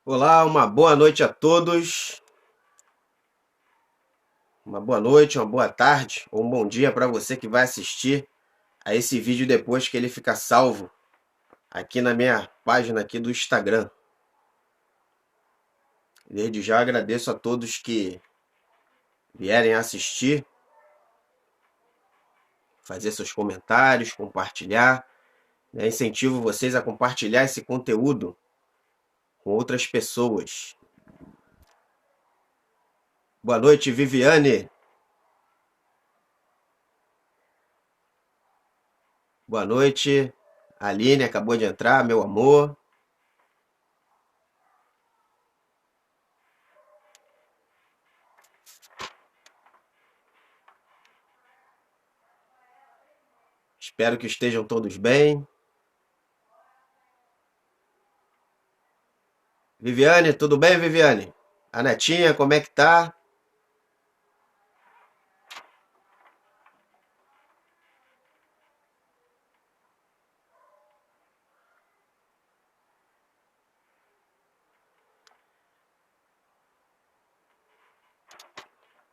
Olá, uma boa noite a todos. Uma boa noite, uma boa tarde ou um bom dia para você que vai assistir a esse vídeo depois que ele fica salvo aqui na minha página aqui do Instagram. Desde já agradeço a todos que vierem assistir, fazer seus comentários, compartilhar, né? Incentivo vocês a compartilhar esse conteúdo com outras pessoas. Boa noite, Viviane. Boa noite, Aline, acabou de entrar, meu amor. Espero que estejam todos bem. Viviane, tudo bem, Viviane? A netinha, como é que tá?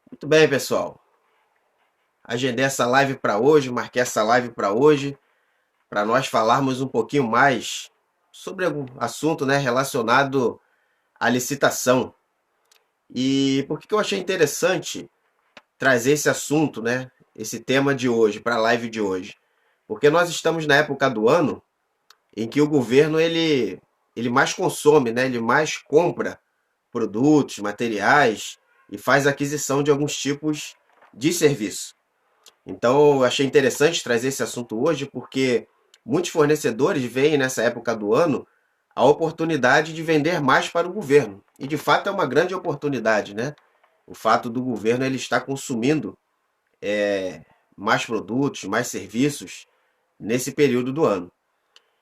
Muito bem, pessoal. Agendei essa live para hoje, marquei essa live para hoje, para nós falarmos um pouquinho mais sobre algum assunto, né, relacionado à licitação. E por que que eu achei interessante trazer esse assunto, né, esse tema de hoje, para a live de hoje? Porque nós estamos na época do ano em que o governo ele mais consome, né, ele mais compra produtos, materiais e faz aquisição de alguns tipos de serviço. Então, eu achei interessante trazer esse assunto hoje porque muitos fornecedores veem nessa época do ano a oportunidade de vender mais para o governo. E de fato é uma grande oportunidade, né? O fato do governo ele estar consumindo mais produtos, mais serviços nesse período do ano.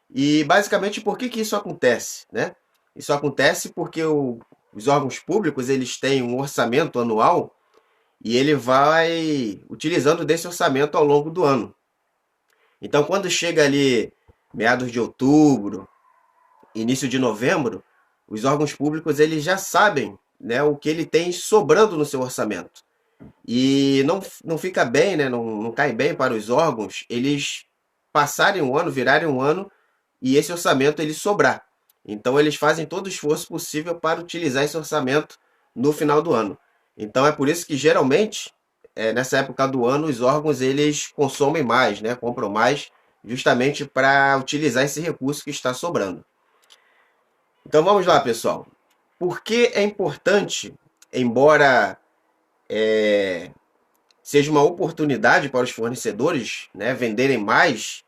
E basicamente por que que isso acontece, né? Isso acontece porque os órgãos públicos eles têm um orçamento anual e ele vai utilizando desse orçamento ao longo do ano. Então, quando chega ali meados de outubro, início de novembro, os órgãos públicos eles já sabem, né, o que ele tem sobrando no seu orçamento. E não fica bem, né, não cai bem para os órgãos eles passarem um ano, virarem um ano e esse orçamento ele sobrar. Então eles fazem todo o esforço possível para utilizar esse orçamento no final do ano. Então é por isso que geralmente nessa época do ano os órgãos eles consomem mais, né, compram mais, justamente para utilizar esse recurso que está sobrando. Então vamos lá, pessoal. Por que é importante, embora seja uma oportunidade para os fornecedores, né, venderem mais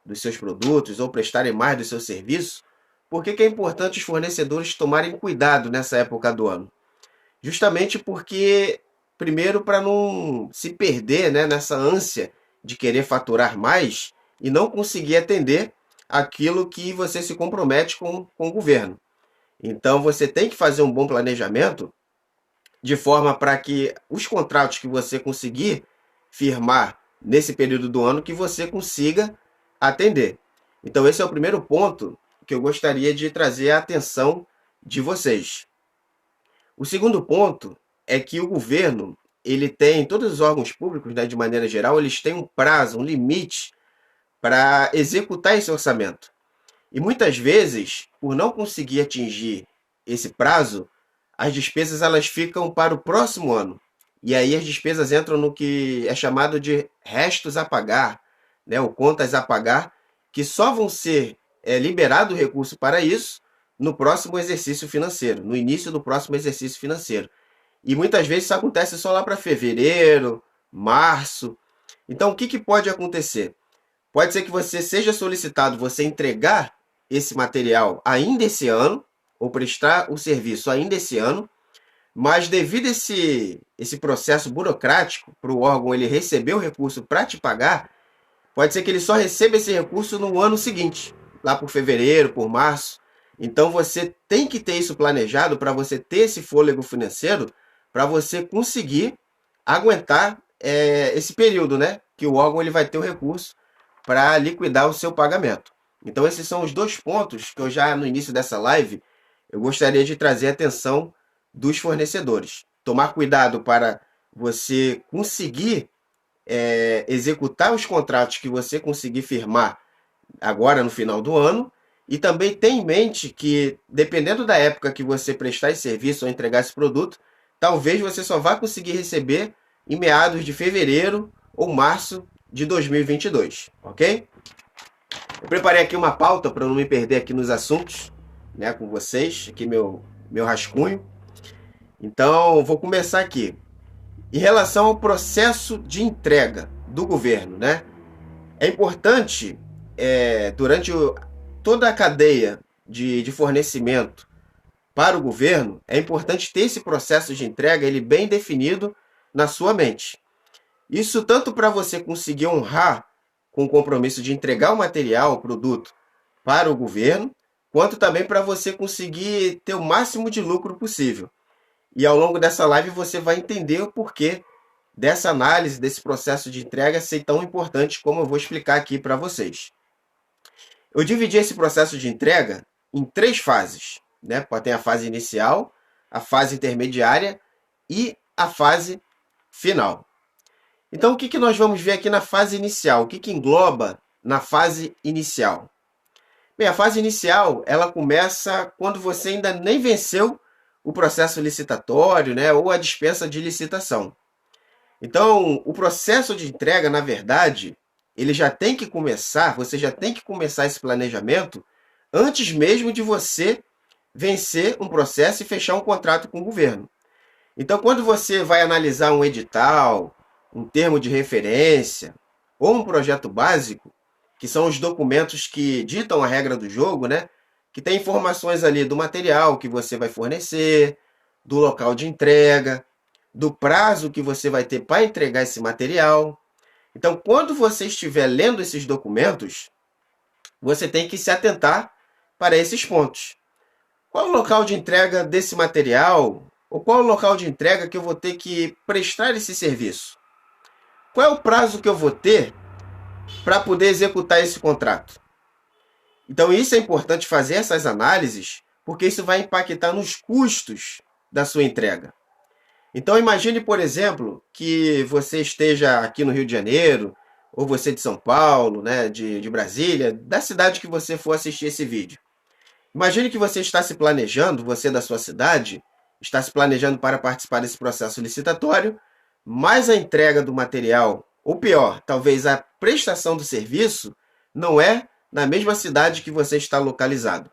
dos seus produtos ou prestarem mais do seu serviço, por que que é importante os fornecedores tomarem cuidado nessa época do ano? Justamente porque, primeiro, para não se perder, né, nessa ânsia de querer faturar mais e não conseguir atender aquilo que você se compromete com o governo. Então, você tem que fazer um bom planejamento de forma para que os contratos que você conseguir firmar nesse período do ano que você consiga atender. Então esse é o primeiro ponto que eu gostaria de trazer a atenção de vocês. O segundo ponto é que o governo, ele tem, todos os órgãos públicos, né, de maneira geral, eles têm um prazo, um limite para executar esse orçamento. E muitas vezes, por não conseguir atingir esse prazo, as despesas elas ficam para o próximo ano. E aí as despesas entram no que é chamado de restos a pagar, né, ou contas a pagar, que só vão ser liberado o recurso para isso no próximo exercício financeiro, no início do próximo exercício financeiro. E muitas vezes isso acontece só lá para fevereiro, março. Então o que, que pode acontecer? Pode ser que você seja solicitado você entregar esse material ainda esse ano, ou prestar o serviço ainda esse ano, mas devido a esse processo burocrático para o órgão ele receber o recurso para te pagar, pode ser que ele só receba esse recurso no ano seguinte, lá por fevereiro, por março. Então você tem que ter isso planejado para você ter esse fôlego financeiro, para você conseguir aguentar esse período, né? Que o órgão ele vai ter o recurso para liquidar o seu pagamento. Então esses são os dois pontos que eu já no início dessa live eu gostaria de trazer a atenção dos fornecedores. Tomar cuidado para você conseguir executar os contratos que você conseguir firmar agora no final do ano. E também tem em mente que, dependendo da época que você prestar esse serviço ou entregar esse produto, talvez você só vá conseguir receber em meados de fevereiro ou março de 2022, ok? Eu preparei aqui uma pauta para não me perder aqui nos assuntos, né, com vocês, aqui meu rascunho. Então, vou começar aqui. Em relação ao processo de entrega do governo, né? É importante, durante toda a cadeia de fornecimento para o governo, é importante ter esse processo de entrega ele bem definido na sua mente. Isso tanto para você conseguir honrar com o compromisso de entregar o material, o produto, para o governo, quanto também para você conseguir ter o máximo de lucro possível. E ao longo dessa live você vai entender o porquê dessa análise, desse processo de entrega ser tão importante, como eu vou explicar aqui para vocês. Eu dividi esse processo de entrega em 3 fases, né? Tem a fase inicial, a fase intermediária e a fase final. Então, o que nós vamos ver aqui na fase inicial? O que engloba na fase inicial? Bem, a fase inicial, ela começa quando você ainda nem venceu o processo licitatório, né, ou a dispensa de licitação. Então, o processo de entrega, na verdade, ele já tem que começar, você já tem que começar esse planejamento antes mesmo de você vencer um processo e fechar um contrato com o governo. Então, quando você vai analisar um edital, um termo de referência ou um projeto básico, que são os documentos que ditam a regra do jogo, né? Que tem informações ali do material que você vai fornecer, do local de entrega, do prazo que você vai ter para entregar esse material. Então, quando você estiver lendo esses documentos, você tem que se atentar para esses pontos. Qual é o local de entrega desse material? Ou qual é o local de entrega que eu vou ter que prestar esse serviço? Qual é o prazo que eu vou ter para poder executar esse contrato? Então, isso é importante fazer essas análises, porque isso vai impactar nos custos da sua entrega. Então, imagine, por exemplo, que você esteja aqui no Rio de Janeiro, ou você de São Paulo, né, de Brasília, da cidade que você for assistir esse vídeo. Imagine que você está se planejando, você da sua cidade, está se planejando para participar desse processo licitatório, mas a entrega do material, ou pior, talvez a prestação do serviço, não é na mesma cidade que você está localizado.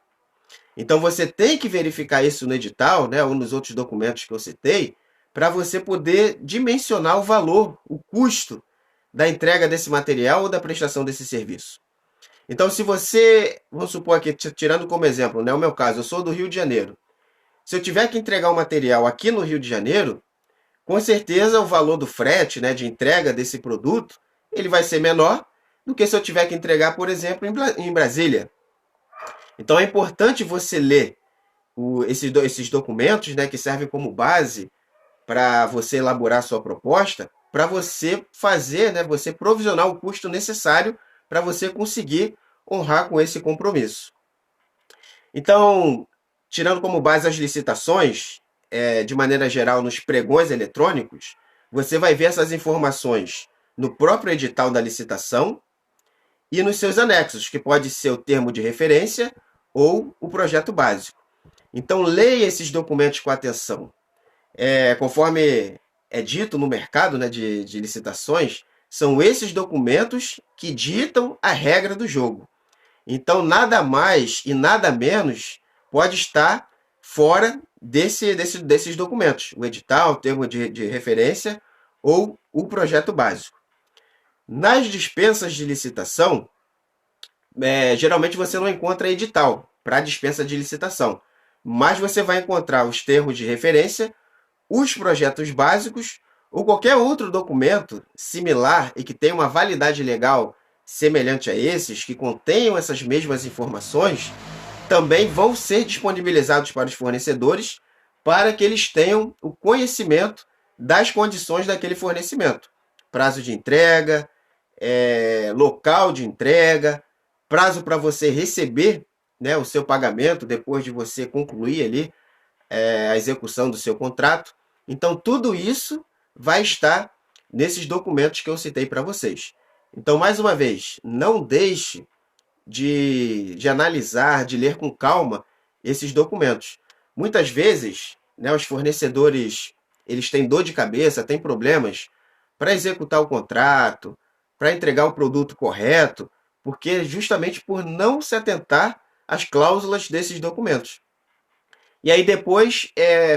Então você tem que verificar isso no edital, né, ou nos outros documentos que eu citei, para você poder dimensionar o valor, o custo da entrega desse material ou da prestação desse serviço. Então, se você, vamos supor aqui, tirando como exemplo, né, o meu caso, eu sou do Rio de Janeiro. Se eu tiver que entregar um material aqui no Rio de Janeiro, com certeza o valor do frete, né, de entrega desse produto, ele vai ser menor do que se eu tiver que entregar, por exemplo, em Brasília. Então é importante você ler esses documentos, né, que servem como base para você elaborar a sua proposta, para você fazer, né, você provisionar o custo necessário para você conseguir honrar com esse compromisso. Então, tirando como base as licitações, de maneira geral nos pregões eletrônicos, você vai ver essas informações no próprio edital da licitação e nos seus anexos, que pode ser o termo de referência ou o projeto básico. Então, leia esses documentos com atenção. Conforme é dito no mercado, né, de licitações, são esses documentos que ditam a regra do jogo. Então, nada mais e nada menos pode estar fora desses documentos. O edital, o termo de referência ou o projeto básico. Nas dispensas de licitação, geralmente você não encontra edital para dispensa de licitação, mas você vai encontrar os termos de referência, os projetos básicos ou qualquer outro documento similar e que tenha uma validade legal semelhante a esses, que contenham essas mesmas informações, também vão ser disponibilizados para os fornecedores para que eles tenham o conhecimento das condições daquele fornecimento. Prazo de entrega, local de entrega, prazo para você receber né, o seu pagamento depois de você concluir ali a execução do seu contrato. Então, tudo isso vai estar nesses documentos que eu citei para vocês. Então, mais uma vez, não deixe de analisar, de ler com calma esses documentos. Muitas vezes, né, os fornecedores eles têm dor de cabeça, têm problemas para executar o contrato, para entregar o produto correto, porque justamente por não se atentar às cláusulas desses documentos. E aí depois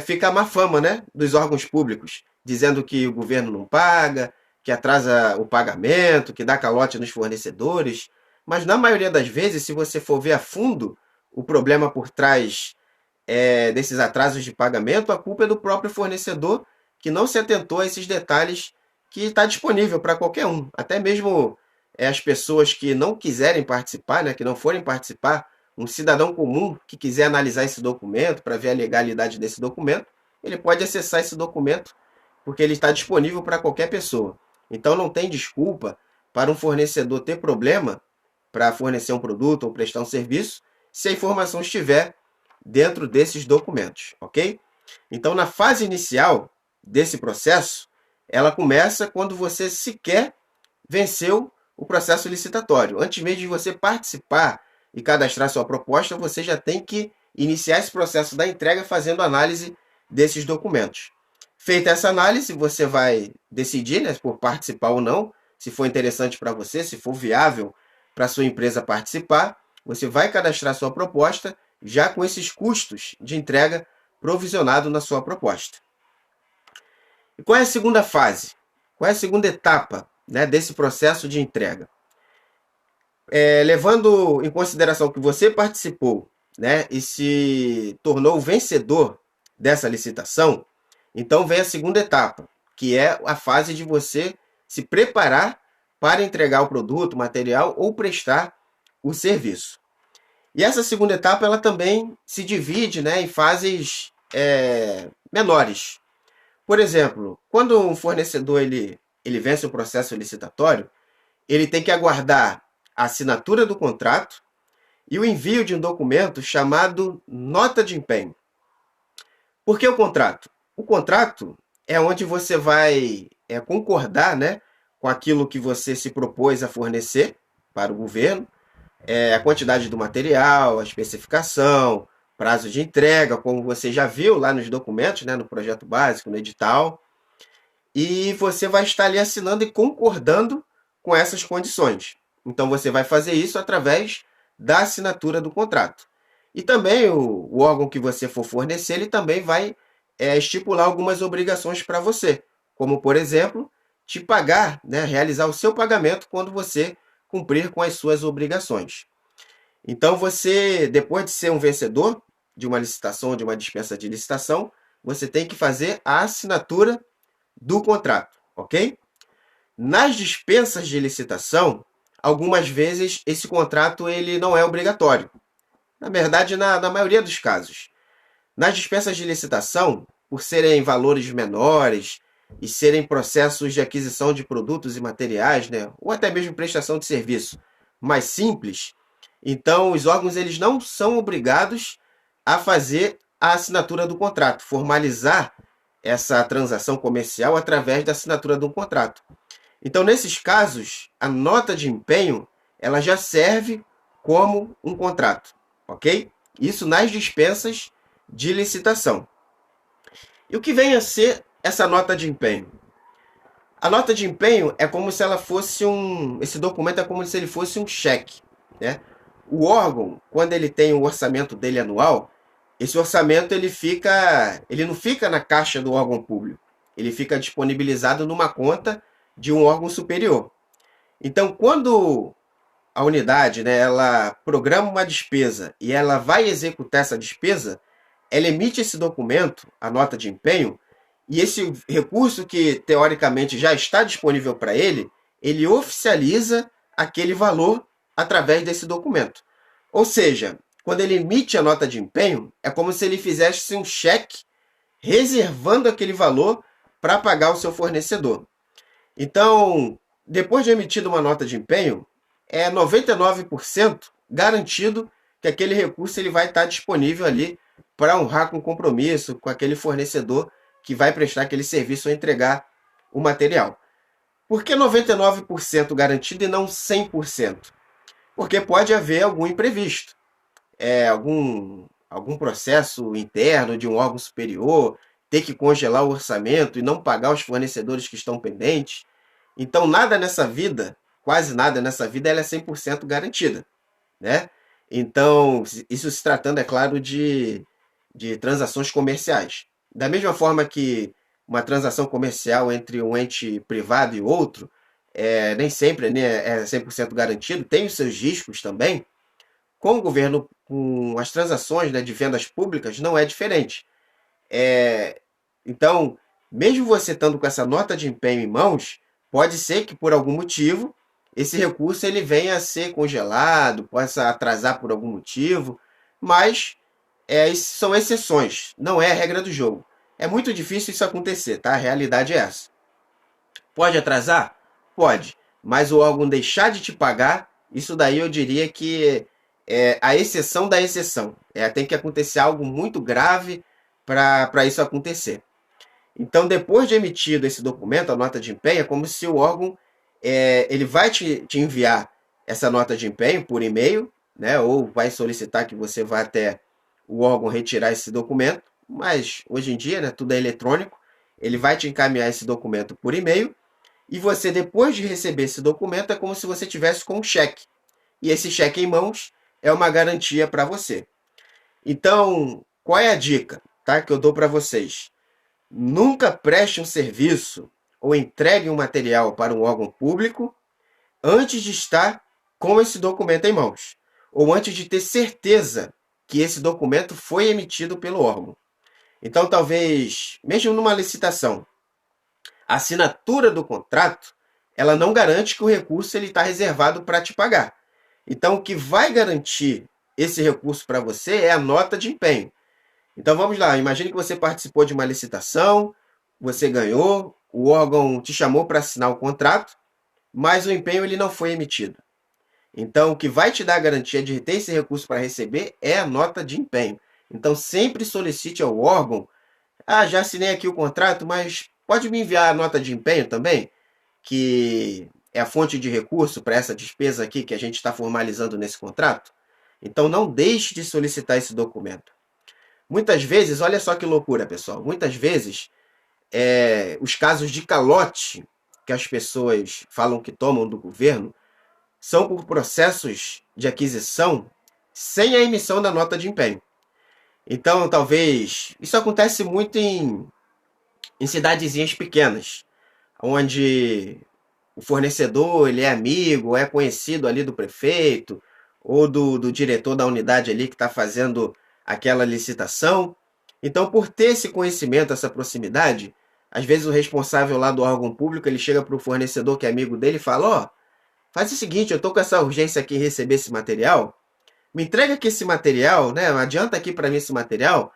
fica a má fama, né, dos órgãos públicos, dizendo que o governo não paga, que atrasa o pagamento, que dá calote nos fornecedores. Mas na maioria das vezes, se você for ver a fundo o problema por trás desses atrasos de pagamento, a culpa é do próprio fornecedor que não se atentou a esses detalhes que está disponível para qualquer um. Até mesmo as pessoas que não quiserem participar, né, que não forem participar, um cidadão comum que quiser analisar esse documento para ver a legalidade desse documento, ele pode acessar esse documento porque ele está disponível para qualquer pessoa. Então não tem desculpa para um fornecedor ter problema para fornecer um produto ou prestar um serviço se a informação estiver dentro desses documentos, ok? Então na fase inicial desse processo, ela começa quando você sequer venceu o processo licitatório. Antes mesmo de você participar e cadastrar sua proposta, você já tem que iniciar esse processo da entrega fazendo análise desses documentos. Feita essa análise, você vai decidir, né, por participar ou não, se for interessante para você, se for viável para sua empresa participar, você vai cadastrar sua proposta já com esses custos de entrega provisionado na sua proposta. E qual é a segunda fase? Qual é a segunda etapa, né, desse processo de entrega? Levando em consideração que você participou, né, e se tornou o vencedor dessa licitação, então vem a segunda etapa, que é a fase de você se preparar para entregar o produto, o material ou prestar o serviço. E essa segunda etapa ela também se divide, né, em fases menores. Por exemplo, quando um fornecedor ele vence o processo licitatório, ele tem que aguardar a assinatura do contrato e o envio de um documento chamado nota de empenho. Por que o contrato? O contrato é onde você vai concordar, né, com aquilo que você se propôs a fornecer para o governo, a quantidade do material, a especificação, prazo de entrega, como você já viu lá nos documentos, né, no projeto básico, no edital, e você vai estar ali assinando e concordando com essas condições. Então você vai fazer isso através da assinatura do contrato. E também o órgão que você for fornecer, ele também vai estipular algumas obrigações para você, como por exemplo, te pagar, né, realizar o seu pagamento quando você cumprir com as suas obrigações. Então você, depois de ser um vencedor de uma licitação ou de uma dispensa de licitação, você tem que fazer a assinatura do contrato, ok? Nas dispensas de licitação, algumas vezes esse contrato ele não é obrigatório. Na verdade, na maioria dos casos. Nas dispensas de licitação, por serem valores menores e serem processos de aquisição de produtos e materiais, né, ou até mesmo prestação de serviço mais simples, então os órgãos eles não são obrigados a fazer a assinatura do contrato, formalizar essa transação comercial através da assinatura de um contrato. Então, nesses casos, a nota de empenho ela já serve como um contrato, ok? Isso nas dispensas de licitação. E o que vem a ser essa nota de empenho? A nota de empenho é como se ela fosse esse documento é como se ele fosse um cheque, né? O órgão, quando ele tem o orçamento dele anual, esse orçamento ele não fica na caixa do órgão público, ele fica disponibilizado numa conta de um órgão superior. Então, quando a unidade, né, ela programa uma despesa e ela vai executar essa despesa, ela emite esse documento, a nota de empenho, e esse recurso que teoricamente já está disponível para ele, ele oficializa aquele valor através desse documento. Ou seja, quando ele emite a nota de empenho, é como se ele fizesse um cheque reservando aquele valor para pagar o seu fornecedor. Então, depois de emitida uma nota de empenho, é 99% garantido que aquele recurso ele vai estar disponível ali para honrar com compromisso com aquele fornecedor que vai prestar aquele serviço ou entregar o material. Por que 99% garantido e não 100%? Porque pode haver algum imprevisto, algum processo interno de um órgão superior, ter que congelar o orçamento e não pagar os fornecedores que estão pendentes. Então, nada nessa vida, quase nada nessa vida, ela é 100% garantida, né? Então, isso se tratando, é claro, de transações comerciais. Da mesma forma que uma transação comercial entre um ente privado e outro, nem sempre, né, é 100% garantido, tem os seus riscos também. Com o governo, com as transações, né, de vendas públicas, não é diferente. É, então, mesmo você estando com essa nota de empenho em mãos, pode ser que por algum motivo esse recurso ele venha a ser congelado, possa atrasar por algum motivo, mas são exceções, não é a regra do jogo. É muito difícil isso acontecer, tá? A realidade é essa. Pode atrasar? Pode, mas o órgão deixar de te pagar, isso daí eu diria que é a exceção da exceção. Tem que acontecer algo muito grave para isso acontecer. Então, depois de emitido esse documento, a nota de empenho, é como se o órgão ele vai te enviar essa nota de empenho por e-mail, né? Ou vai solicitar que você vá até o órgão retirar esse documento, mas hoje em dia, né, tudo é eletrônico. Ele vai te encaminhar esse documento por e-mail e você, depois de receber esse documento, é como se você tivesse com um cheque. E esse cheque em mãos é uma garantia para você. Então, qual é a dica, tá, que eu dou para vocês? Nunca preste um serviço ou entregue um material para um órgão público antes de estar com esse documento em mãos, ou antes de ter certeza que esse documento foi emitido pelo órgão. Então, talvez, mesmo numa licitação, a assinatura do contrato, ela não garante que o recurso está reservado para te pagar. Então, o que vai garantir esse recurso para você é a nota de empenho. Então, vamos lá. Imagine que você participou de uma licitação, você ganhou, o órgão te chamou para assinar o contrato, mas o empenho ele não foi emitido. Então, o que vai te dar a garantia de ter esse recurso para receber é a nota de empenho. Então, sempre solicite ao órgão: já assinei aqui o contrato, mas pode me enviar a nota de empenho também, que é a fonte de recurso para essa despesa aqui que a gente está formalizando nesse contrato? Então, não deixe de solicitar esse documento. Muitas vezes, olha só que loucura, pessoal, muitas vezes os casos de calote que as pessoas falam que tomam do governo são por processos de aquisição sem a emissão da nota de empenho. Então, talvez, isso acontece muito em cidadezinhas pequenas, onde o fornecedor ele é amigo, é conhecido ali do prefeito ou do diretor da unidade ali que está fazendo aquela licitação. Então, por ter esse conhecimento, essa proximidade, às vezes o responsável lá do órgão público ele chega para o fornecedor que é amigo dele e fala: faz o seguinte, eu estou com essa urgência aqui em receber esse material, me entrega aqui esse material, né? Adianta aqui para mim esse material,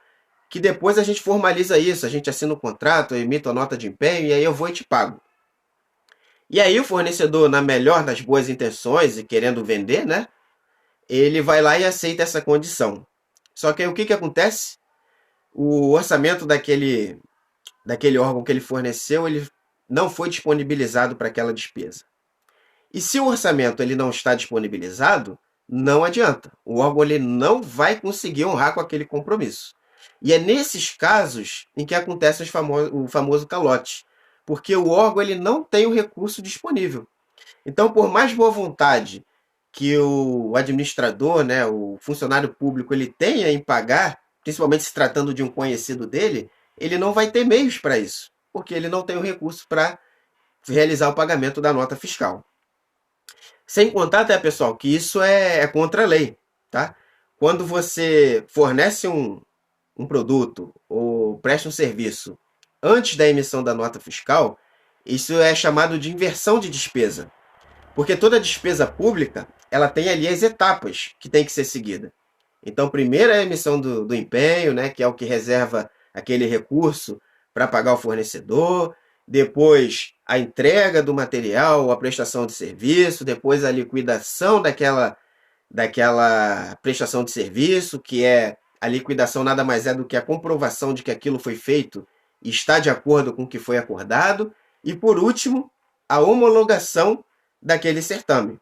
que depois a gente formaliza isso, a gente assina o contrato, eu emito a nota de empenho e aí eu vou e te pago. E aí o fornecedor, na melhor das boas intenções e querendo vender, né? Ele vai lá e aceita essa condição. Só que aí o que acontece? O orçamento daquele órgão que ele forneceu, ele não foi disponibilizado para aquela despesa. E se o orçamento ele não está disponibilizado, não adianta. O órgão ele não vai conseguir honrar com aquele compromisso. E é nesses casos em que acontece o famoso calote, porque o órgão ele não tem o recurso disponível. Então, por mais boa vontade que o administrador, né, o funcionário público, ele tenha em pagar, principalmente se tratando de um conhecido dele, ele não vai ter meios para isso, porque ele não tem o recurso para realizar o pagamento da nota fiscal. Sem contar, até, pessoal, que isso é contra a lei, tá? Quando você fornece um produto ou presta um serviço antes da emissão da nota fiscal, isso é chamado de inversão de despesa. Porque toda despesa pública, ela tem ali as etapas que tem que ser seguida. Então, primeiro é a emissão do empenho, né, que é o que reserva aquele recurso para pagar o fornecedor, depois a entrega do material, a prestação de serviço, depois a liquidação daquela prestação de serviço, que é a liquidação nada mais é do que a comprovação de que aquilo foi feito e está de acordo com o que foi acordado. E por último, a homologação daquele certame.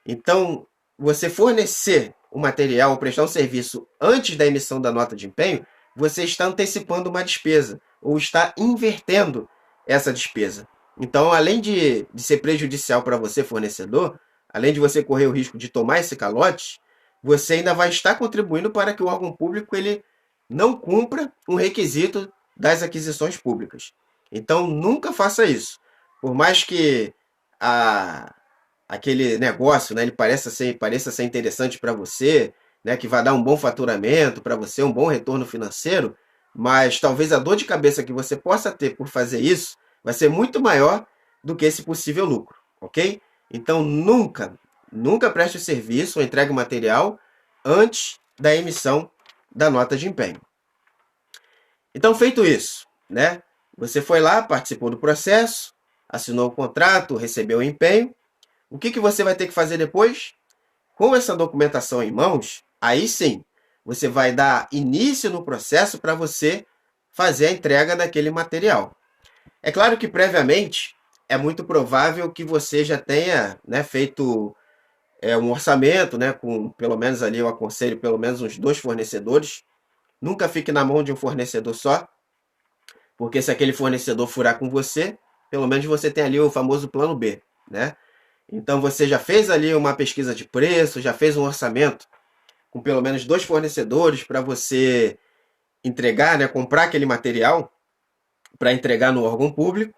Então, você fornecer o material ou prestar um serviço antes da emissão da nota de empenho, você está antecipando uma despesa ou está invertendo essa despesa. Então, além de ser prejudicial para você, fornecedor, além de você correr o risco de tomar esse calote, você ainda vai estar contribuindo para que o órgão público ele não cumpra um requisito das aquisições públicas. Então, nunca faça isso. Por mais que aquele negócio, né, ele pareça ser interessante para você, né, que vai dar um bom faturamento para você, um bom retorno financeiro, mas talvez a dor de cabeça que você possa ter por fazer isso vai ser muito maior do que esse possível lucro, ok? Então nunca preste o serviço ou entregue o material antes da emissão da nota de empenho. Então, feito isso, né? Você foi lá, participou do processo, assinou o contrato, recebeu o empenho. O que você vai ter que fazer depois? Com essa documentação em mãos, aí sim, você vai dar início no processo para você fazer a entrega daquele material. É claro que previamente é muito provável que você já tenha, né, feito um orçamento, né, com pelo menos ali eu aconselho pelo menos uns 2 fornecedores. Nunca fique na mão de um fornecedor só, porque se aquele fornecedor furar com você, pelo menos você tem ali o famoso plano B, né? Então você já fez ali uma pesquisa de preço, já fez um orçamento com pelo menos 2 fornecedores para você entregar, né, comprar aquele material para entregar no órgão público.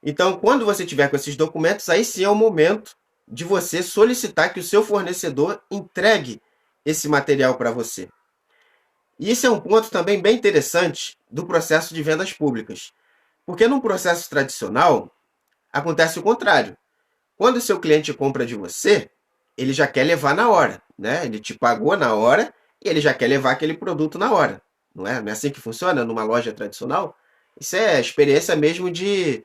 Então, quando você tiver com esses documentos, aí sim é o momento de você solicitar que o seu fornecedor entregue esse material para você. E isso é um ponto também bem interessante do processo de vendas públicas. Porque num processo tradicional, acontece o contrário. Quando o seu cliente compra de você, ele já quer levar na hora, né? Ele te pagou na hora e ele já quer levar aquele produto na hora. Não é assim que funciona numa loja tradicional? Isso é a experiência mesmo de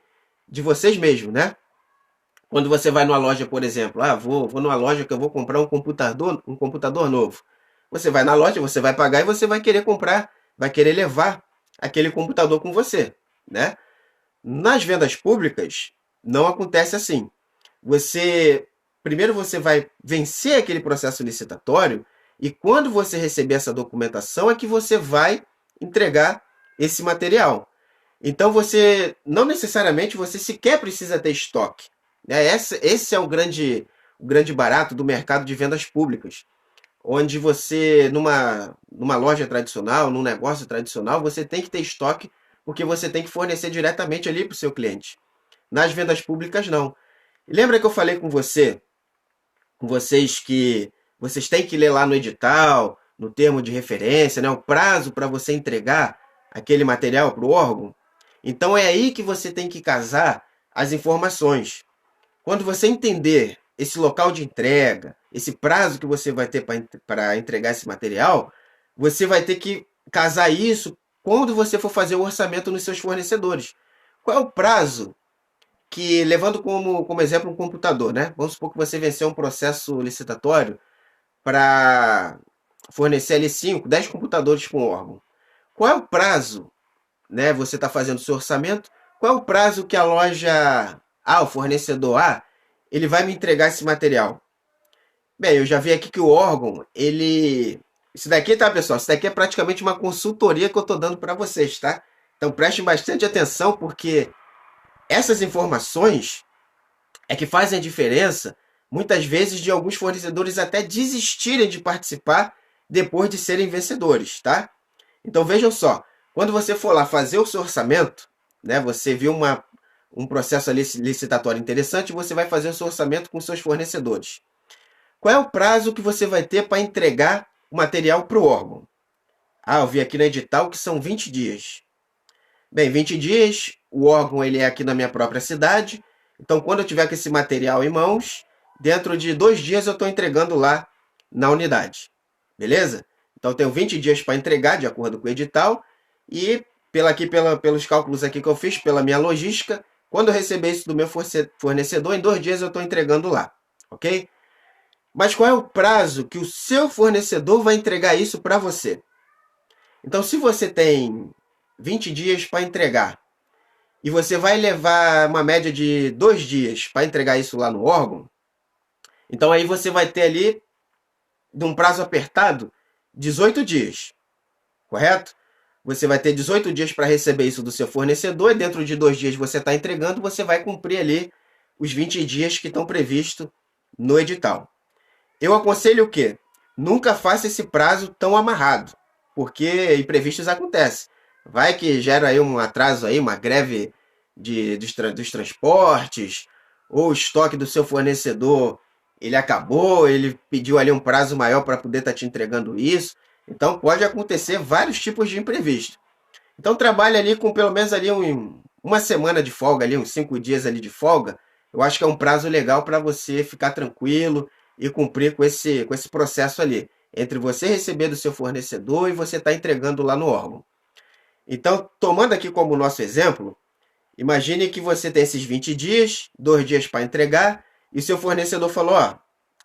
vocês mesmos, né? Quando você vai numa loja, por exemplo, vou numa loja que eu vou comprar um computador novo. Você vai na loja, você vai pagar e você vai querer comprar, vai querer levar aquele computador com você, né? Nas vendas públicas, não acontece assim. Primeiro você vai vencer aquele processo licitatório e quando você receber essa documentação é que você vai entregar esse material. Então você não necessariamente você sequer precisa ter estoque, né? Esse é o grande barato do mercado de vendas públicas, onde você numa loja tradicional, num negócio tradicional, você tem que ter estoque porque você tem que fornecer diretamente ali para o seu cliente. Nas vendas públicas não. Lembra que eu falei com vocês que vocês têm que ler lá no edital, no termo de referência, né, o prazo para você entregar aquele material para o órgão? Então é aí que você tem que casar as informações. Quando você entender esse local de entrega, esse prazo que você vai ter para entregar esse material, você vai ter que casar isso quando você for fazer o orçamento nos seus fornecedores. Qual é o prazo que, levando como exemplo um computador, né? Vamos supor que você venceu um processo licitatório para fornecer ali 5, 10 computadores para um órgão. Qual é o prazo, né? Você está fazendo o seu orçamento, qual é o prazo que a loja A, o fornecedor A, ele vai me entregar esse material? Bem, eu já vi aqui que o órgão, ele... Isso daqui, tá, pessoal? Isso daqui é praticamente uma consultoria que eu estou dando para vocês, tá? Então prestem bastante atenção, porque essas informações é que fazem a diferença, muitas vezes, de alguns fornecedores até desistirem de participar depois de serem vencedores, tá? Então vejam só, quando você for lá fazer o seu orçamento, né, você viu um processo ali licitatório interessante, você vai fazer o seu orçamento com seus fornecedores. Qual é o prazo que você vai ter para entregar o material para o órgão? Eu vi aqui no edital que são 20 dias. Bem, 20 dias, o órgão ele é aqui na minha própria cidade, então quando eu tiver com esse material em mãos, dentro de 2 dias eu estou entregando lá na unidade. Beleza? Então eu tenho 20 dias para entregar, de acordo com o edital, e pelos cálculos aqui que eu fiz, pela minha logística, quando eu receber isso do meu fornecedor, em 2 dias eu estou entregando lá. Ok? Mas qual é o prazo que o seu fornecedor vai entregar isso para você? Então, se você tem 20 dias para entregar e você vai levar uma média de 2 dias para entregar isso lá no órgão, então aí você vai ter ali, de um prazo apertado, 18 dias, correto? Você vai ter 18 dias para receber isso do seu fornecedor e dentro de 2 dias você está entregando, você vai cumprir ali os 20 dias que estão previstos no edital. Eu aconselho o quê? Nunca faça esse prazo tão amarrado, porque imprevistos acontecem. Vai que gera aí um atraso aí, uma greve dos transportes, ou o estoque do seu fornecedor, ele acabou, ele pediu ali um prazo maior para poder estar te entregando isso. Então pode acontecer vários tipos de imprevisto. Então trabalhe ali com pelo menos ali uma semana de folga ali, uns 5 dias ali de folga. Eu acho que é um prazo legal para você ficar tranquilo e cumprir com esse processo ali, entre você receber do seu fornecedor e você estar entregando lá no órgão. Então, tomando aqui como nosso exemplo, imagine que você tem esses 20 dias, 2 dias para entregar, e o seu fornecedor falou, ó,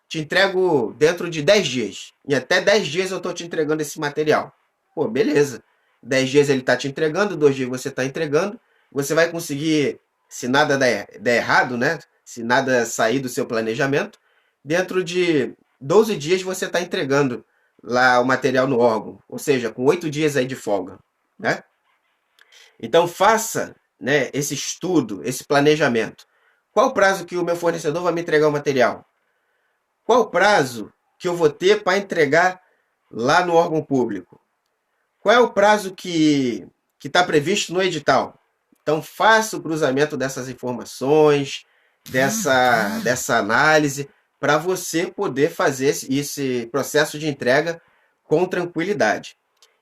te entrego dentro de 10 dias. Em até 10 dias eu estou te entregando esse material. Pô, beleza. 10 dias ele está te entregando, 2 dias você está entregando. Você vai conseguir, se nada der errado, né? Se nada sair do seu planejamento, dentro de 12 dias você está entregando lá o material no órgão. Ou seja, com 8 dias aí de folga, né? Então faça, né, esse estudo, esse planejamento. Qual o prazo que o meu fornecedor vai me entregar o material? Qual o prazo que eu vou ter para entregar lá no órgão público? Qual é o prazo que está previsto no edital? Então, faça o cruzamento dessas informações, dessa análise, para você poder fazer esse processo de entrega com tranquilidade.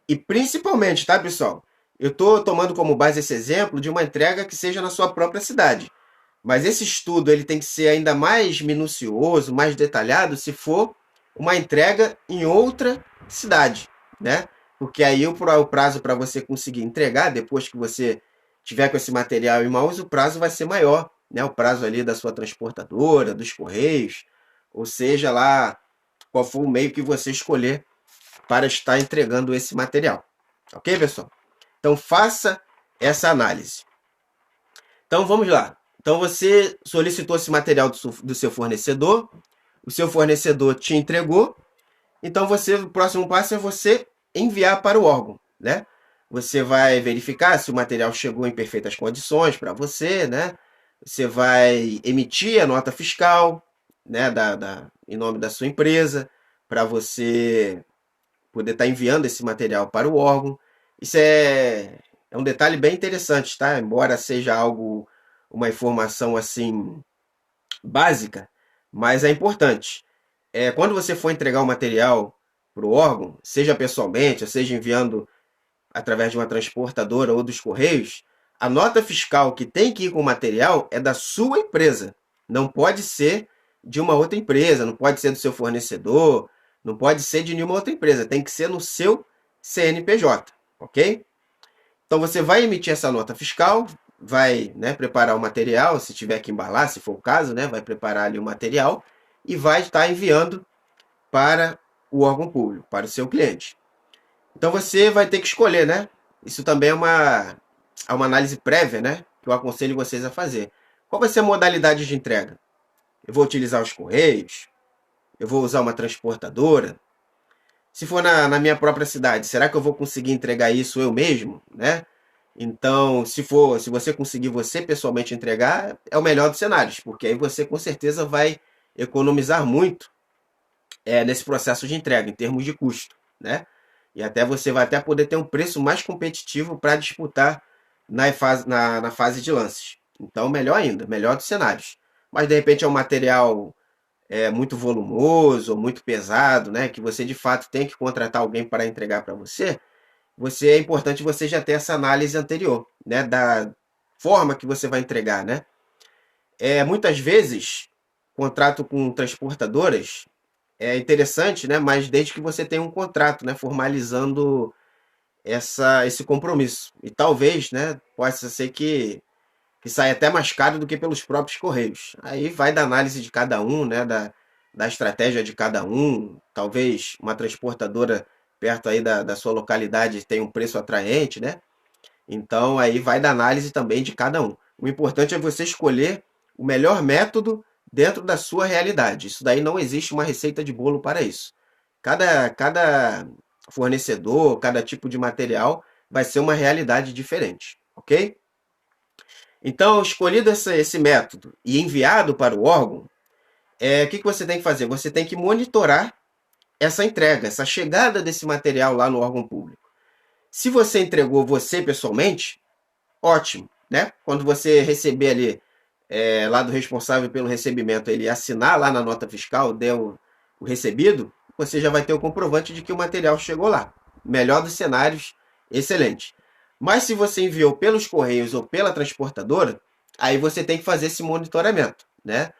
E principalmente, tá, pessoal? Eu estou tomando como base esse exemplo de uma entrega que seja na sua própria cidade. Mas esse estudo ele tem que ser ainda mais minucioso, mais detalhado, se for uma entrega em outra cidade, né? Porque aí o prazo para você conseguir entregar, depois que você tiver com esse material em mãos, o prazo vai ser maior, né? O prazo ali da sua transportadora, dos correios, ou seja lá qual for o meio que você escolher para estar entregando esse material. Ok, pessoal? Então faça essa análise. Então vamos lá. Então você solicitou esse material do seu fornecedor, o seu fornecedor te entregou, então o próximo passo é você enviar para o órgão, né? Você vai verificar se o material chegou em perfeitas condições para você, né? Você vai emitir a nota fiscal, né, em nome da sua empresa, para você poder estar enviando esse material para o órgão. Isso é um detalhe bem interessante, tá? Embora seja uma informação assim básica, mas é importante. Quando você for entregar o material para o órgão, seja pessoalmente, ou seja enviando através de uma transportadora ou dos correios, a nota fiscal que tem que ir com o material é da sua empresa. Não pode ser de uma outra empresa, não pode ser do seu fornecedor, não pode ser de nenhuma outra empresa, tem que ser no seu CNPJ, ok? Então você vai emitir essa nota fiscal, vai, né, preparar o material, se tiver que embalar, se for o caso, né, vai preparar ali o material e vai estar enviando para o órgão público, para o seu cliente. Então você vai ter que escolher, né? Isso também é uma análise prévia, né? Que eu aconselho vocês a fazer. Qual vai ser a modalidade de entrega? Eu vou utilizar os correios? Eu vou usar uma transportadora? Se for na minha própria cidade, será que eu vou conseguir entregar isso eu mesmo, né? Então, se você conseguir você pessoalmente entregar, é o melhor dos cenários, porque aí você com certeza vai economizar muito nesse processo de entrega, em termos de custo, né? E até você vai até poder ter um preço mais competitivo para disputar na fase de lances. Então, melhor ainda, melhor dos cenários. Mas de repente é um material muito volumoso ou muito pesado, né? Que você de fato tem que contratar alguém para entregar para você. É importante você já ter essa análise anterior, né? Da forma que você vai entregar, né? Muitas vezes, contrato com transportadoras é interessante, né? Mas desde que você tenha um contrato, né? Formalizando esse compromisso. E talvez, né? Possa ser que saia até mais caro do que pelos próprios correios. Aí vai da análise de cada um, né? da estratégia de cada um. Talvez uma transportadora perto aí da sua localidade tenha um preço atraente, né? Então aí vai da análise também de cada um. O importante é você escolher o melhor método dentro da sua realidade. Isso daí não existe uma receita de bolo para isso. Cada fornecedor, cada tipo de material vai ser uma realidade diferente, ok? Então, escolhido esse método e enviado para o órgão, o que você tem que fazer? Você tem que monitorar essa entrega, essa chegada desse material lá no órgão público. Se você entregou você pessoalmente, ótimo, né? Quando você receber ali, lá do responsável pelo recebimento, ele assinar lá na nota fiscal, der o recebido, você já vai ter o comprovante de que o material chegou lá. Melhor dos cenários, excelente. Mas se você enviou pelos correios ou pela transportadora, aí você tem que fazer esse monitoramento, né?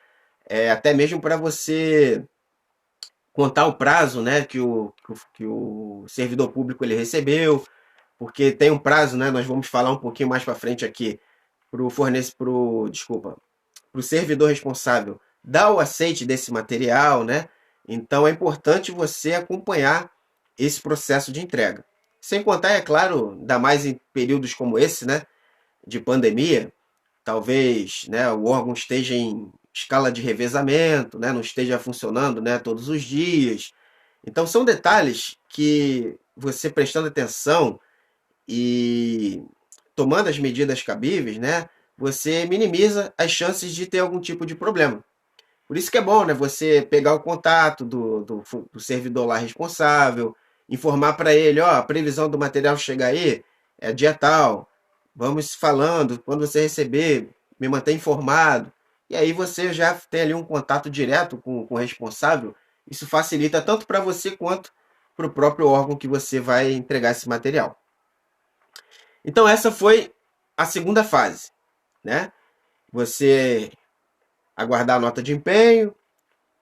Até mesmo para você contar o prazo, né, que o servidor público ele recebeu, porque tem um prazo, né? Nós vamos falar um pouquinho mais para frente aqui para o servidor responsável dar o aceite desse material, né? Então é importante você acompanhar esse processo de entrega. Sem contar, é claro, ainda mais em períodos como esse, né, de pandemia, talvez, né, o órgão esteja em escala de revezamento, né, não esteja funcionando, né, todos os dias. Então são detalhes que você prestando atenção e tomando as medidas cabíveis, né, você minimiza as chances de ter algum tipo de problema. Por isso que é bom, né, você pegar o contato do servidor lá responsável, informar para ele, ó, a previsão do material chegar aí é dia tal, vamos falando, quando você receber, me manter informado. E aí você já tem ali um contato direto com o responsável. Isso facilita tanto para você quanto para o próprio órgão que você vai entregar esse material. Então essa foi a segunda fase, né? Você aguardar a nota de empenho,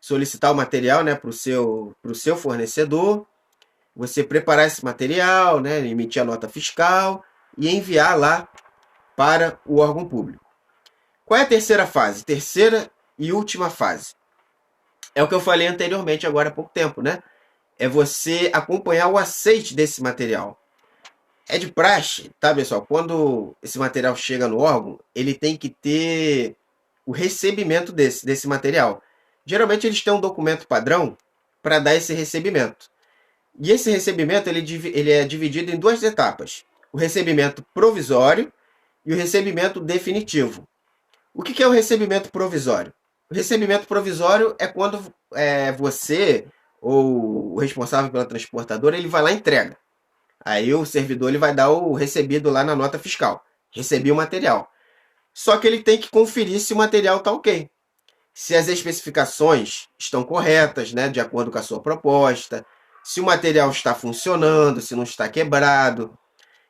solicitar o material, né, para o seu fornecedor, você preparar esse material, né, emitir a nota fiscal e enviar lá para o órgão público. Qual é a terceira fase? Terceira e última fase. É o que eu falei anteriormente, agora há pouco tempo, né? É você acompanhar o aceite desse material. É de praxe, tá, pessoal? Quando esse material chega no órgão, ele tem que ter o recebimento desse material. Geralmente eles têm um documento padrão para dar esse recebimento. E esse recebimento ele é dividido em duas etapas: o recebimento provisório e o recebimento definitivo. O que é o recebimento provisório? O recebimento provisório é quando você ou o responsável pela transportadora ele vai lá e entrega. Aí o servidor ele vai dar o recebido lá na nota fiscal. Recebi o material. Só que ele tem que conferir se o material está ok. Se as especificações estão corretas, né, de acordo com a sua proposta, se o material está funcionando, se não está quebrado.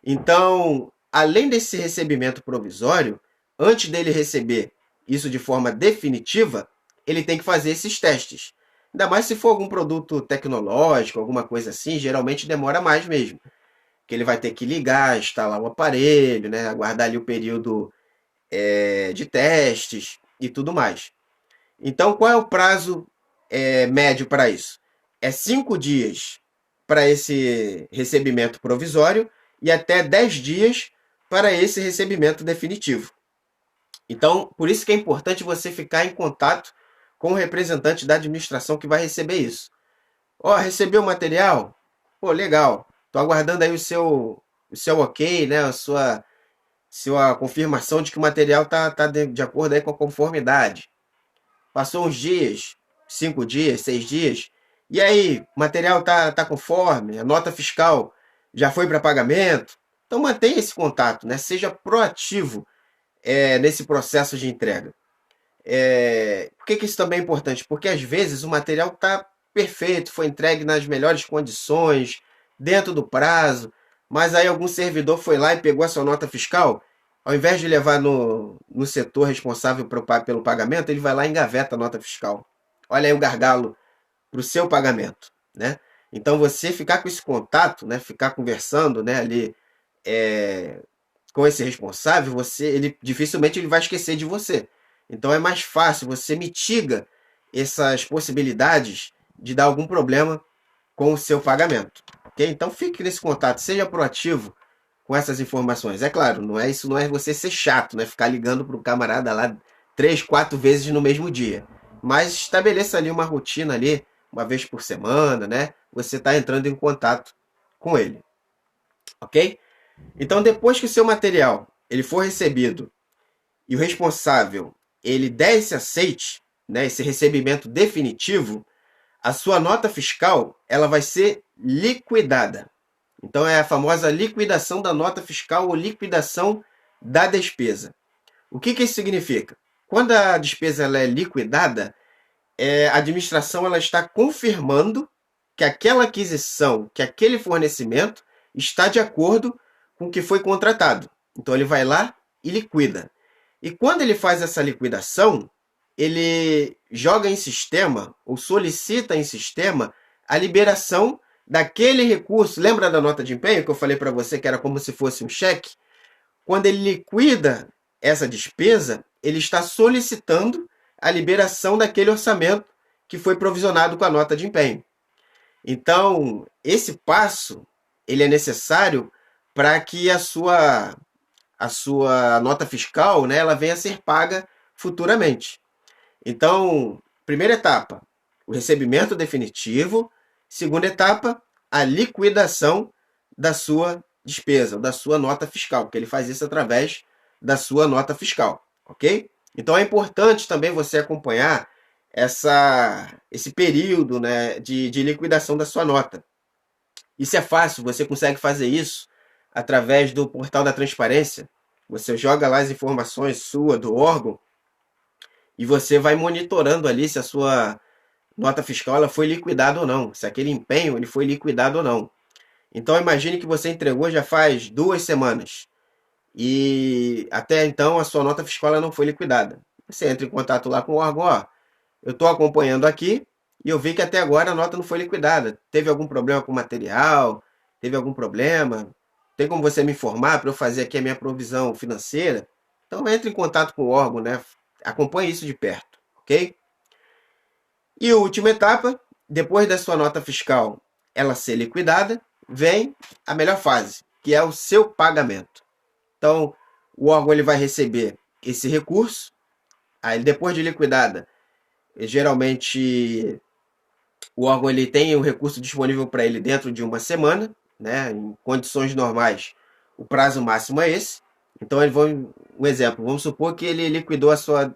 Então, além desse recebimento provisório, antes dele receber isso de forma definitiva, ele tem que fazer esses testes. Ainda mais se for algum produto tecnológico, alguma coisa assim, geralmente demora mais mesmo. Que ele vai ter que ligar, instalar o aparelho, né, aguardar ali o período de testes e tudo mais. Então, qual é o prazo médio para isso? É 5 dias para esse recebimento provisório e até 10 dias para esse recebimento definitivo. Então, por isso que é importante você ficar em contato com o representante da administração que vai receber isso. Ó, recebeu o material? Pô, legal. Estou aguardando aí o seu ok, né? A sua confirmação de que o material está de acordo aí com a conformidade. Passou uns dias, 5 dias, 6 dias. E aí, o material tá conforme, a nota fiscal já foi para pagamento. Então mantenha esse contato, né? Seja proativo nesse processo de entrega. Por que isso também é importante? Porque às vezes o material está perfeito, foi entregue nas melhores condições, dentro do prazo, mas aí algum servidor foi lá e pegou a sua nota fiscal, ao invés de levar no setor responsável pelo pagamento, ele vai lá e engaveta a nota fiscal. Olha aí o gargalo para o seu pagamento, né? Então você ficar com esse contato, né, ficar conversando, né, ali com esse responsável, ele dificilmente ele vai esquecer de você. Então é mais fácil, você mitiga essas possibilidades de dar algum problema com o seu pagamento. Ok? Então fique nesse contato, seja proativo com essas informações. É claro, isso não é você ser chato, né? Ficar ligando para o camarada lá 3, 4 vezes no mesmo dia. Mas estabeleça ali uma rotina ali, uma vez por semana, né? Você está entrando em contato com ele. Ok? Então, depois que o seu material ele for recebido e o responsável ele der esse aceite, né, esse recebimento definitivo, a sua nota fiscal ela vai ser liquidada. Então é a famosa liquidação da nota fiscal ou liquidação da despesa. O que isso significa? Quando a despesa ela é liquidada, a administração ela está confirmando que aquela aquisição, que aquele fornecimento está de acordo com o que foi contratado. Então ele vai lá e liquida. E quando ele faz essa liquidação, ele joga em sistema, ou solicita em sistema, a liberação daquele recurso. Lembra da nota de empenho que eu falei para você que era como se fosse um cheque? Quando ele liquida essa despesa, ele está solicitando a liberação daquele orçamento que foi provisionado com a nota de empenho. Então, esse passo ele é necessário para que a sua nota fiscal, né, ela venha a ser paga futuramente. Então, primeira etapa, o recebimento definitivo. Segunda etapa, a liquidação da sua despesa, da sua nota fiscal, porque ele faz isso através da sua nota fiscal, ok? Então é importante também você acompanhar esse período, né, de liquidação da sua nota. Isso é fácil, você consegue fazer isso através do portal da transparência. Você joga lá as informações sua, do órgão, e você vai monitorando ali se a sua nota fiscal ela foi liquidada ou não, se aquele empenho ele foi liquidado ou não. Então imagine que você entregou já faz 2 semanas e até então a sua nota fiscal ela não foi liquidada. Você entra em contato lá com o órgão, ó, eu estou acompanhando aqui e eu vi que até agora a nota não foi liquidada. Teve algum problema com o material? Teve algum problema? Tem como você me informar para eu fazer aqui a minha provisão financeira? Então entre em contato com o órgão, né? Acompanhe isso de perto, ok? E a última etapa, depois da sua nota fiscal ela ser liquidada, vem a melhor fase, que é o seu pagamento. Então, o órgão ele vai receber esse recurso, aí depois de liquidada, geralmente o órgão ele tem o recurso disponível para ele dentro de uma semana, né? Em condições normais, o prazo máximo é esse. Então, um exemplo, vamos supor que ele liquidou a sua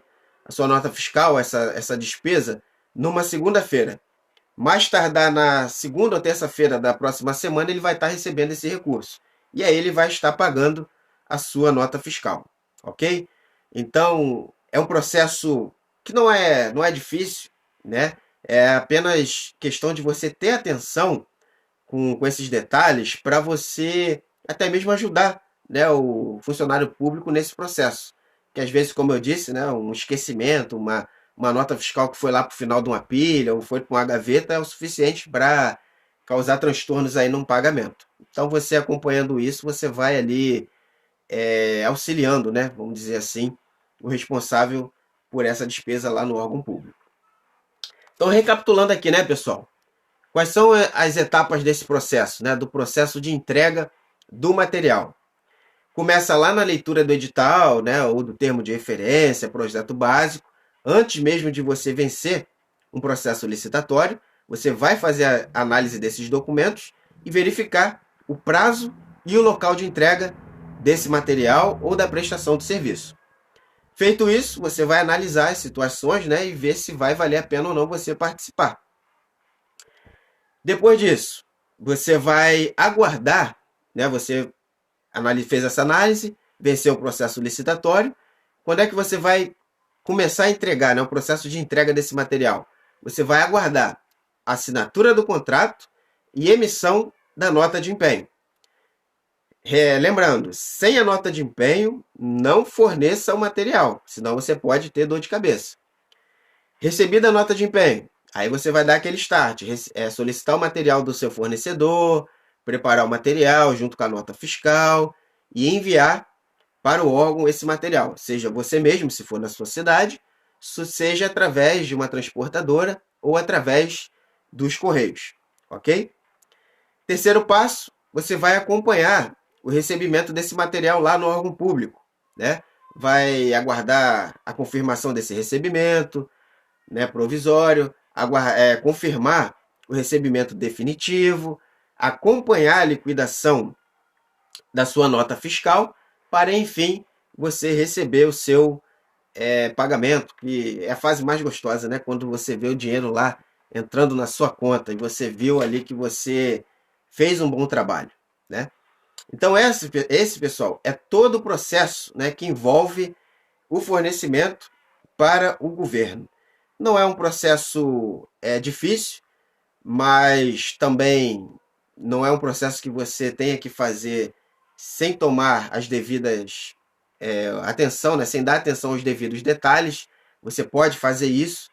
nota fiscal, essa despesa, numa segunda-feira. Mais tardar na segunda ou terça-feira da próxima semana, ele vai estar recebendo esse recurso. E aí ele vai estar pagando a sua nota fiscal, ok? Então, é um processo que não é difícil, né? É apenas questão de você ter atenção com esses detalhes para você até mesmo ajudar, né, o funcionário público nesse processo. Que às vezes, como eu disse, né, um esquecimento, uma nota fiscal que foi lá para o final de uma pilha ou foi para uma gaveta é o suficiente para causar transtornos aí num pagamento. Então, você acompanhando isso, você vai ali auxiliando, né, vamos dizer assim, o responsável por essa despesa lá no órgão público. Então, recapitulando aqui, né, pessoal? Quais são as etapas desse processo, né, do processo de entrega do material? Começa lá na leitura do edital, né, ou do termo de referência, projeto básico. Antes mesmo de você vencer um processo licitatório, você vai fazer a análise desses documentos e verificar o prazo e o local de entrega desse material ou da prestação do serviço. Feito isso, você vai analisar as situações, né, e ver se vai valer a pena ou não você participar. Depois disso, você vai aguardar, né, você fez essa análise, venceu o processo licitatório. Quando é que você vai começar a entregar, né, o processo de entrega desse material? Você vai aguardar a assinatura do contrato e emissão da nota de empenho. Lembrando, sem a nota de empenho, não forneça o material, senão você pode ter dor de cabeça. Recebida a nota de empenho, aí você vai dar aquele start, solicitar o material do seu fornecedor, preparar o material junto com a nota fiscal e enviar para o órgão esse material, seja você mesmo, se for na sua cidade, seja através de uma transportadora ou através dos correios, ok? Terceiro passo, você vai acompanhar o recebimento desse material lá no órgão público, né? Vai aguardar a confirmação desse recebimento, né, provisório, confirmar o recebimento definitivo, acompanhar a liquidação da sua nota fiscal, para enfim você receber o seu pagamento, que é a fase mais gostosa, né? Quando você vê o dinheiro lá entrando na sua conta e você viu ali que você fez um bom trabalho, né? Então esse pessoal, é todo o processo, né, que envolve o fornecimento para o governo. Não é um processo difícil, mas também não é um processo que você tenha que fazer sem tomar as devidas atenção, né? Sem dar atenção aos devidos detalhes. Você pode fazer isso.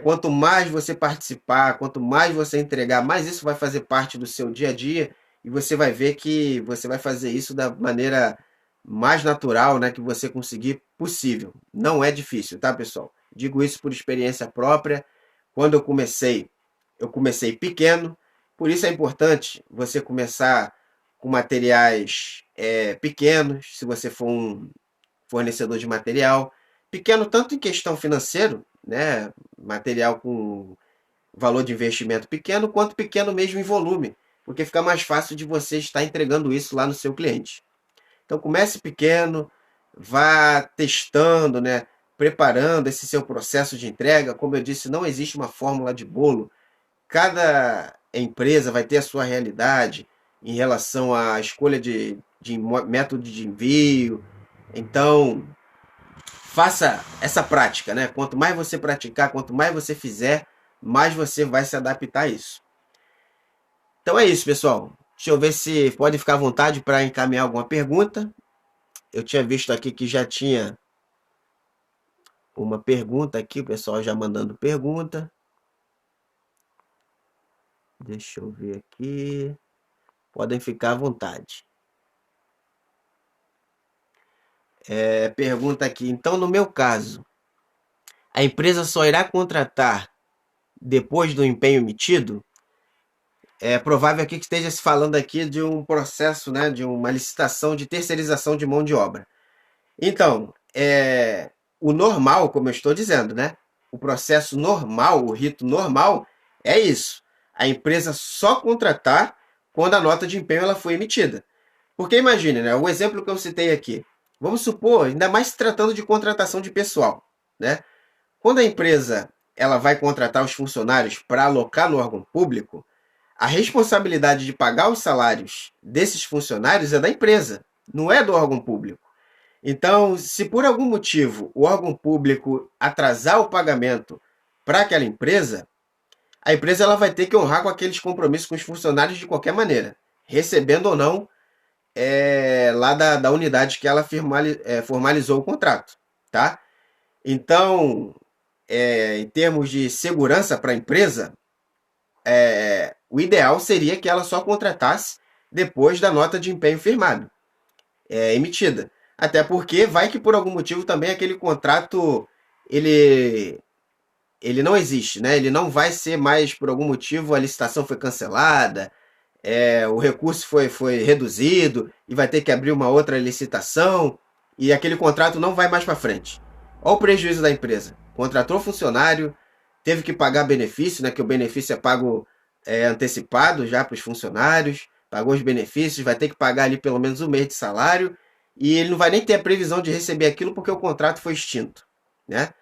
Quanto mais você participar, quanto mais você entregar, mais isso vai fazer parte do seu dia a dia e você vai ver que você vai fazer isso da maneira mais natural, né, que você conseguir possível. Não é difícil, tá, pessoal? Digo isso por experiência própria. Quando eu comecei pequeno, por isso é importante você começar com materiais pequenos, se você for um fornecedor de material. Pequeno tanto em questão financeiro, né, material com valor de investimento pequeno, quanto pequeno mesmo em volume, porque fica mais fácil de você estar entregando isso lá no seu cliente. Então comece pequeno, vá testando, né, preparando esse seu processo de entrega. Como eu disse, não existe uma fórmula de bolo. Cada empresa vai ter a sua realidade em relação à escolha de método de envio. Então, faça essa prática, né? Quanto mais você praticar, quanto mais você fizer, mais você vai se adaptar a isso. Então é isso, pessoal. Deixa eu ver se pode ficar à vontade para encaminhar alguma pergunta. Eu tinha visto aqui que já tinha uma pergunta aqui, o pessoal já mandando pergunta. Deixa eu ver aqui. Podem ficar à vontade. Pergunta aqui. Então, no meu caso, a empresa só irá contratar depois do empenho emitido? É provável aqui que esteja se falando aqui de um processo, né, de uma licitação de terceirização de mão de obra. Então, o normal, como eu estou dizendo, né? O processo normal, o rito normal é isso. A empresa só contratar quando a nota de empenho ela foi emitida. Porque imagine, né? O exemplo que eu citei aqui. Vamos supor, ainda mais se tratando de contratação de pessoal, né? Quando a empresa ela vai contratar os funcionários para alocar no órgão público, a responsabilidade de pagar os salários desses funcionários é da empresa, não é do órgão público. Então, se por algum motivo o órgão público atrasar o pagamento para aquela empresa, a empresa ela vai ter que honrar com aqueles compromissos com os funcionários de qualquer maneira, recebendo ou não lá da unidade que ela formalizou o contrato, tá? Então, em termos de segurança para a empresa, o ideal seria que ela só contratasse depois da nota de empenho firmado, emitida. Até porque vai que por algum motivo também aquele contrato ele, ele não existe, né? Ele não vai ser mais por algum motivo, a licitação foi cancelada, o recurso foi reduzido e vai ter que abrir uma outra licitação e aquele contrato não vai mais para frente. Olha o prejuízo da empresa. Contratou funcionário, teve que pagar benefício, né? Que o benefício é pago antecipado já para os funcionários, pagou os benefícios, vai ter que pagar ali pelo menos um mês de salário e ele não vai nem ter a previsão de receber aquilo porque o contrato foi extinto, né?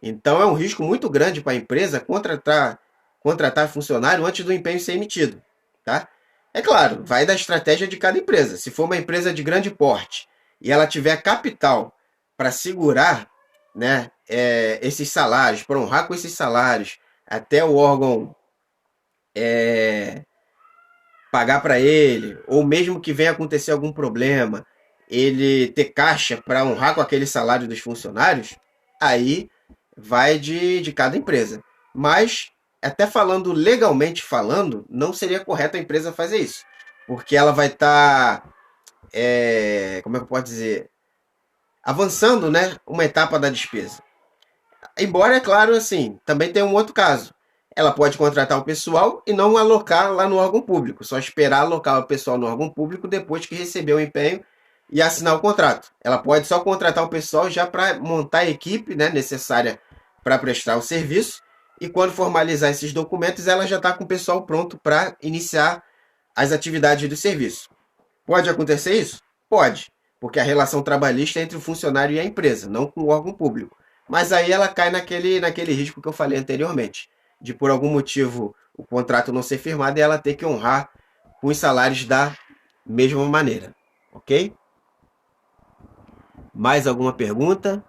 Então é um risco muito grande para a empresa contratar funcionário antes do empenho ser emitido, tá? É claro, vai da estratégia de cada empresa. Se for uma empresa de grande porte e ela tiver capital para segurar, né, esses salários, para honrar com esses salários, até o órgão pagar para ele, ou mesmo que venha acontecer algum problema, ele ter caixa para honrar com aquele salário dos funcionários, aí vai de cada empresa. Mas, até falando legalmente falando, não seria correto a empresa fazer isso. Porque ela vai estar, como é que eu posso dizer, avançando, né, uma etapa da despesa. Embora, é claro, assim, também tem um outro caso. Ela pode contratar o pessoal e não alocar lá no órgão público, só esperar alocar o pessoal no órgão público depois que receber o empenho e assinar o contrato. Ela pode só contratar o pessoal já para montar a equipe, né, necessária para prestar o serviço, e quando formalizar esses documentos, ela já está com o pessoal pronto para iniciar as atividades do serviço. Pode acontecer isso? Pode, porque a relação trabalhista é entre o funcionário e a empresa, não com o órgão público. Mas aí ela cai naquele risco que eu falei anteriormente, de por algum motivo o contrato não ser firmado e ela ter que honrar com os salários da mesma maneira. Ok? Mais alguma pergunta?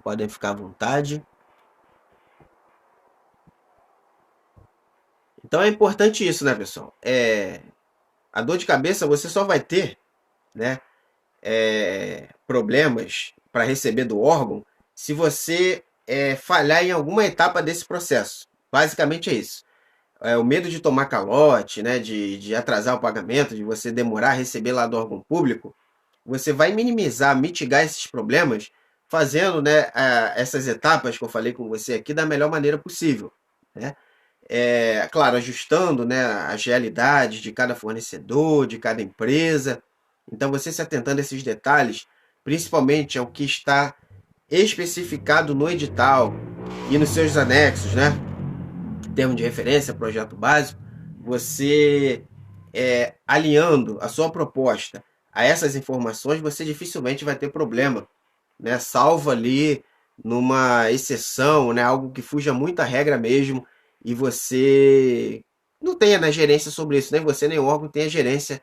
Podem ficar à vontade. Então é importante isso, né, pessoal? A dor de cabeça você só vai ter, né, problemas para receber do órgão se você falhar em alguma etapa desse processo. Basicamente é isso. O medo de tomar calote, né, de atrasar o pagamento, de você demorar a receber lá do órgão público, você vai minimizar, mitigar esses problemas fazendo, né, essas etapas que eu falei com você aqui da melhor maneira possível, né? Claro, ajustando, né, as realidades de cada fornecedor, de cada empresa. Então, você se atentando a esses detalhes, principalmente ao que está especificado no edital e nos seus anexos, né? Termo de referência, projeto básico, você alinhando a sua proposta a essas informações, você dificilmente vai ter problema, né? Salvo ali numa exceção, né? Algo que fuja muito à regra mesmo, e você não tenha na gerência sobre isso, nem você nem o órgão tenha gerência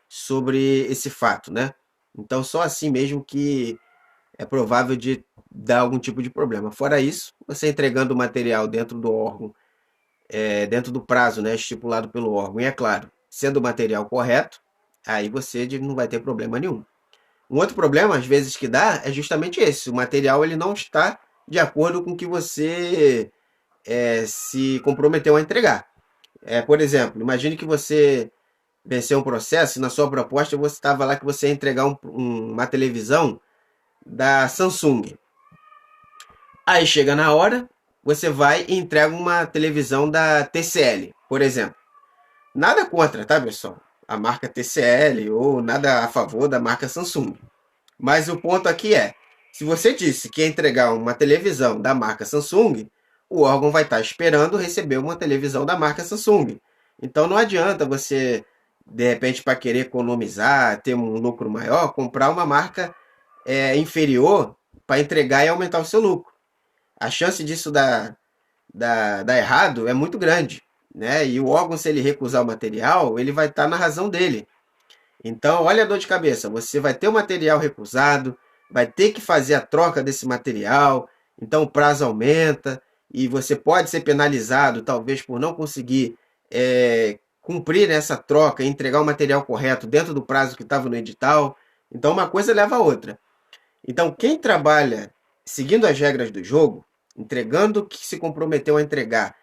sobre esse fato, né? Então só assim mesmo que é provável de dar algum tipo de problema. Fora isso, você entregando o material dentro do órgão, dentro do prazo, né, estipulado pelo órgão, e é claro, sendo o material correto, aí você não vai ter problema nenhum. Um outro problema, às vezes, que dá é justamente esse: o material ele não está de acordo com o que você se comprometeu a entregar. Por exemplo, imagine que você venceu um processo e na sua proposta você estava lá que você ia entregar uma televisão da Samsung. Aí chega na hora, você vai e entrega uma televisão da TCL, por exemplo. Nada contra, tá, pessoal? A marca TCL ou nada a favor da marca Samsung. Mas o ponto aqui se você disse que ia entregar uma televisão da marca Samsung, o órgão vai estar esperando receber uma televisão da marca Samsung. Então não adianta você, de repente, para querer economizar, ter um lucro maior, comprar uma marca inferior para entregar e aumentar o seu lucro. A chance disso dar errado é muito grande, né? E o órgão, se ele recusar o material, ele vai estar na razão dele. Então, olha a dor de cabeça. Você vai ter o material recusado, vai ter que fazer a troca desse material, então o prazo aumenta e você pode ser penalizado, talvez, por não conseguir cumprir essa troca e entregar o material correto dentro do prazo que estava no edital. Então, uma coisa leva a outra. Então, quem trabalha seguindo as regras do jogo, entregando o que se comprometeu a entregar,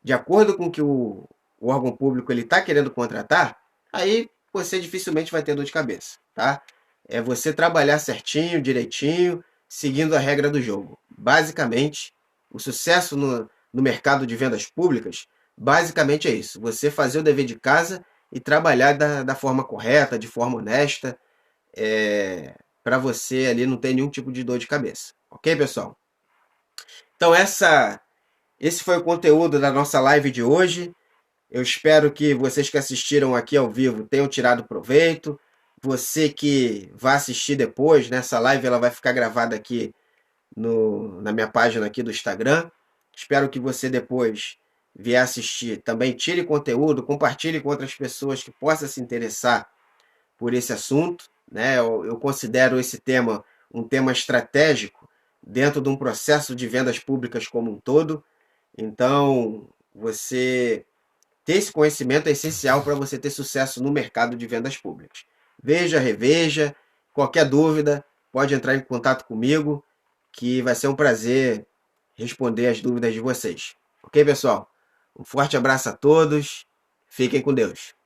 de acordo com o que o órgão público ele está querendo contratar, aí você dificilmente vai ter dor de cabeça, tá? É você trabalhar certinho, direitinho, seguindo a regra do jogo. Basicamente, o sucesso no mercado de vendas públicas, basicamente é isso. Você fazer o dever de casa e trabalhar da forma correta, de forma honesta, para você ali não ter nenhum tipo de dor de cabeça. Ok, pessoal? Então, esse foi o conteúdo da nossa live de hoje. Eu espero que vocês que assistiram aqui ao vivo tenham tirado proveito. Você que vai assistir depois, nessa live ela vai ficar gravada aqui na minha página aqui do Instagram. Espero que você depois vier assistir. Também tire conteúdo, compartilhe com outras pessoas que possam se interessar por esse assunto, né? Eu considero esse tema um tema estratégico dentro de um processo de vendas públicas como um todo. Então, você ter esse conhecimento é essencial para você ter sucesso no mercado de vendas públicas. Veja, reveja, qualquer dúvida, pode entrar em contato comigo, que vai ser um prazer responder as dúvidas de vocês. Ok, pessoal? Um forte abraço a todos Fiquem com Deus.